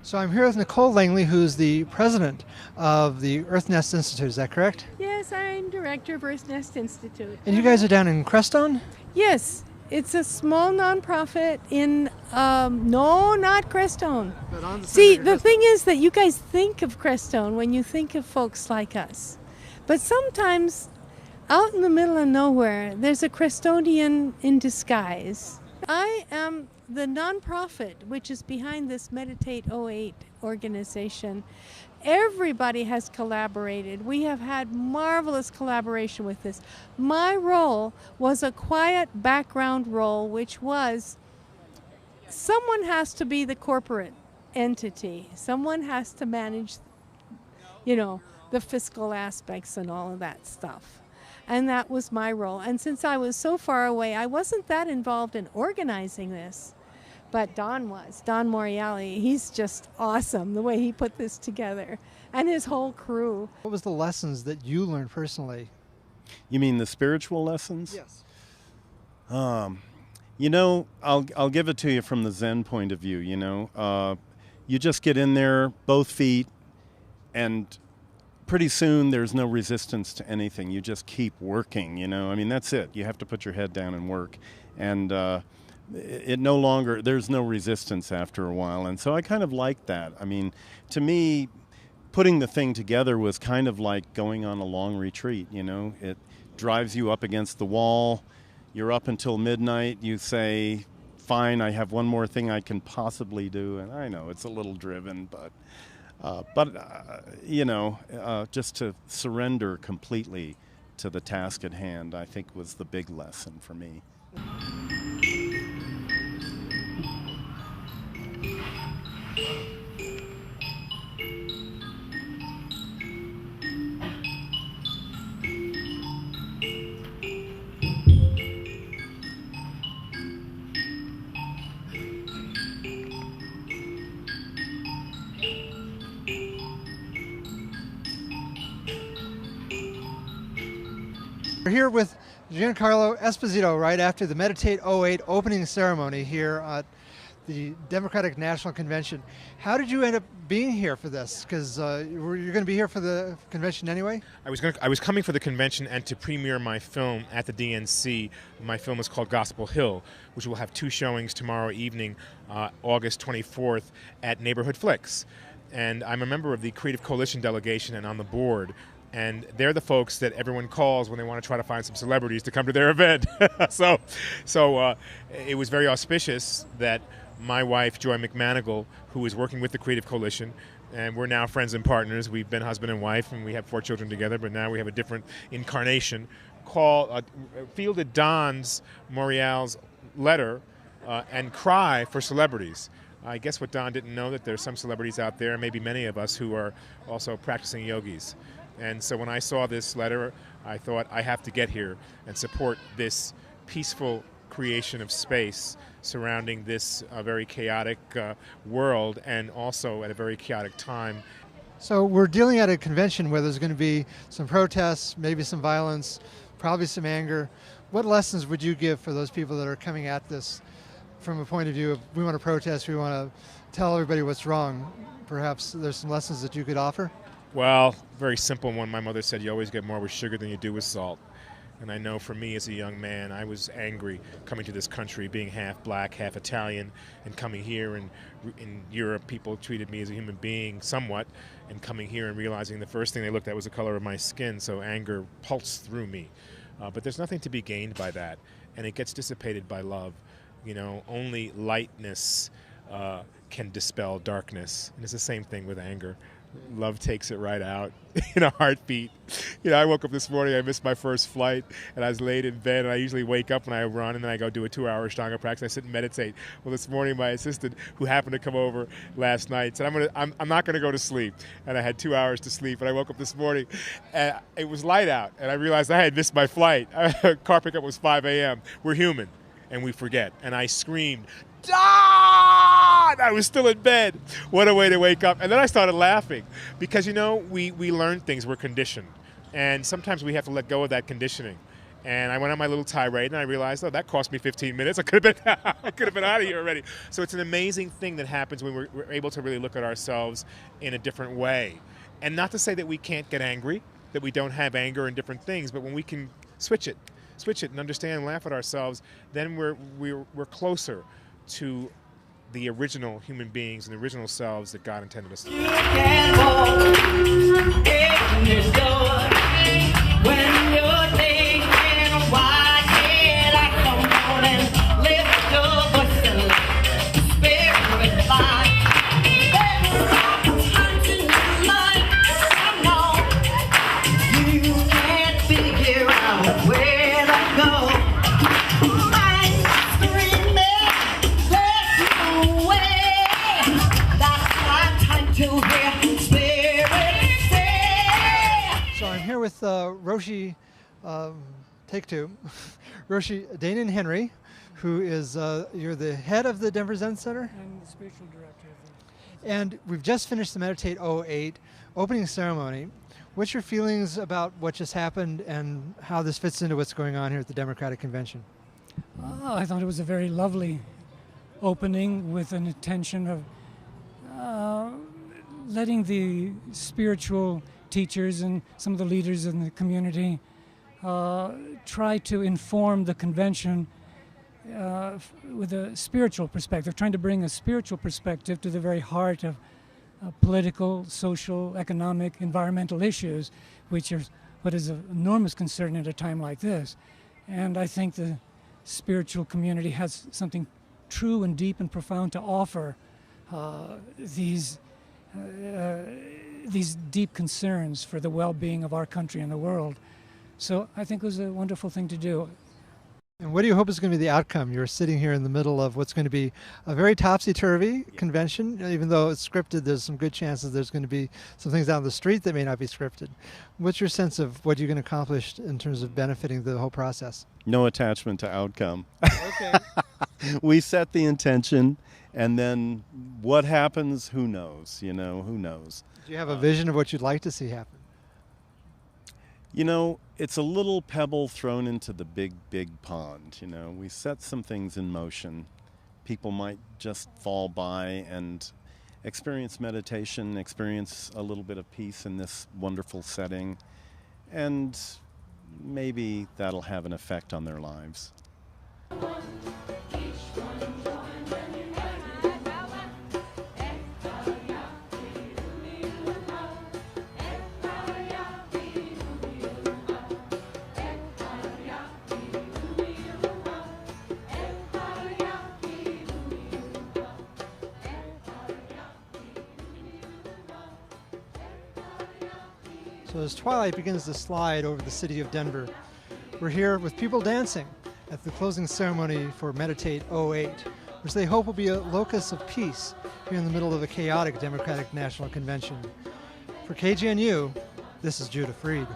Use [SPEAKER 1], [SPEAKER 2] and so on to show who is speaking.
[SPEAKER 1] So I'm here with Nicole Langley, who's the president of the Earth Nest Institute. Is that correct?
[SPEAKER 2] Yes, I'm director of Earth Nest Institute.
[SPEAKER 1] And you guys are down in Crestone?
[SPEAKER 2] Yes, it's a small nonprofit in, no, not Crestone. See, the thing is that you guys think of Crestone when you think of folks like us. But sometimes out in the middle of nowhere, there's a Crestonian in disguise. I am the nonprofit which is behind this Meditate 08 organization. Everybody has collaborated. We have had marvelous collaboration with this. My role was a quiet background role, which was someone has to be the corporate entity. Someone has to manage, the fiscal aspects and all of that stuff. And that was my role. And since I was so far away, I wasn't that involved in organizing this. But Don was. Don Moriali, he's just awesome, the way he put this together. And his whole crew.
[SPEAKER 1] What was the lessons that you learned personally?
[SPEAKER 3] You mean the spiritual lessons?
[SPEAKER 1] Yes.
[SPEAKER 3] I'll give it to you from the Zen point of view, You just get in there, both feet, and pretty soon there's no resistance to anything. You just keep working, that's it. You have to put your head down and work. And there's no resistance after a while. And so I kind of liked that. To me, putting the thing together was kind of like going on a long retreat, It drives you up against the wall. You're up until midnight. You say, fine, I have one more thing I can possibly do. And I know it's a little driven, just to surrender completely to the task at hand, I think was the big lesson for me.
[SPEAKER 1] We're here with Giancarlo Esposito right after the Meditate 08 opening ceremony here at the Democratic National Convention. How did you end up being here for this? Because you're going to be here for the convention anyway?
[SPEAKER 4] I was coming for the convention and to premiere my film at the DNC. My film is called Gospel Hill, which will have 2 showings tomorrow evening, August 24th, at Neighborhood Flicks. And I'm a member of the Creative Coalition delegation and on the board. And they're the folks that everyone calls when they want to try to find some celebrities to come to their event. So it was very auspicious that my wife, Joy McManigal, who is working with the Creative Coalition, and we're now friends and partners. We've been husband and wife, and we have 4 children together, but now we have a different incarnation, fielded Don's Morial's letter and cry for celebrities. I guess what Don didn't know, that there's some celebrities out there, maybe many of us, who are also practicing yogis. And so when I saw this letter, I thought I have to get here and support this peaceful creation of space surrounding this very chaotic world, and also at a very chaotic time.
[SPEAKER 1] So we're dealing at a convention where there's going to be some protests, maybe some violence, probably some anger. What lessons would you give for those people that are coming at this from a point of view of, we want to protest, we want to tell everybody what's wrong? Perhaps there's some lessons that you could offer?
[SPEAKER 4] Well, very simple one. My mother said, you always get more with sugar than you do with salt. And I know for me as a young man, I was angry coming to this country, being half black, half Italian, and coming here, and in Europe, people treated me as a human being somewhat, and coming here and realizing the first thing they looked at was the color of my skin, so anger pulsed through me. But there's nothing to be gained by that, and it gets dissipated by love. Only lightness can dispel darkness, and it's the same thing with anger. Love takes it right out in a heartbeat. I woke up this morning, I missed my first flight, and I was laid in bed, and I usually wake up when I run, and then I go do a 2-hour Ashtanga practice. I sit and meditate. Well, this morning, my assistant, who happened to come over last night, said, I'm not going to go to sleep. And I had 2 hours to sleep, and I woke up this morning, and it was light out, and I realized I had missed my flight. Car pickup was 5 a.m. We're human, and we forget. And I screamed, "Don!" I was still in bed. What a way to wake up. And then I started laughing because, we learn things. We're conditioned. And sometimes we have to let go of that conditioning. And I went on my little tirade, and I realized, that cost me 15 minutes. I could have been out of here already. So it's an amazing thing that happens when we're able to really look at ourselves in a different way. And not to say that we can't get angry, that we don't have anger in different things, but when we can switch it and understand and laugh at ourselves, then we're closer to the original human beings and the original selves that God intended us to be.
[SPEAKER 5] You can walk in this door when you're thinking, why can't I come on and lift your voice and let the Spirit fly? There's something in life, I know you can't figure out where to go.
[SPEAKER 1] So I'm here with Roshi, take two, Roshi Dana and Henry, who is, you're the head of the Denver Zen Center?
[SPEAKER 6] I'm the spiritual director of the...
[SPEAKER 1] And we've just finished the Meditate 08 opening ceremony. What's your feelings about what just happened and how this fits into what's going on here at the Democratic Convention?
[SPEAKER 6] I thought it was a very lovely opening with an intention of letting the spiritual teachers and some of the leaders in the community try to inform the convention with a spiritual perspective, trying to bring a spiritual perspective to the very heart of political, social, economic, environmental issues, which are what is of enormous concern at a time like this. And I think the spiritual community has something true and deep and profound to offer these deep concerns for the well-being of our country and the world. So I think it was a wonderful thing to do.
[SPEAKER 1] And what do you hope is going to be the outcome? You're sitting here in the middle of what's going to be a very topsy-turvy convention. Even though it's scripted, there's some good chances there's going to be some things out on the street that may not be scripted. What's your sense of what you're going to accomplish in terms of benefiting the whole process?
[SPEAKER 3] No attachment to outcome.
[SPEAKER 1] Okay.
[SPEAKER 3] We set the intention, and then what happens, who knows? Who knows?
[SPEAKER 1] Do you have a vision of what you'd like to see happen?
[SPEAKER 3] It's a little pebble thrown into the big, big pond. We set some things in motion. People might just fall by and experience meditation, experience a little bit of peace in this wonderful setting, and maybe that'll have an effect on their lives.
[SPEAKER 1] So as twilight begins to slide over the city of Denver, we're here with people dancing at the closing ceremony for Meditate 08, which they hope will be a locus of peace here in the middle of a chaotic Democratic National Convention. For KGNU, this is Judah Freed.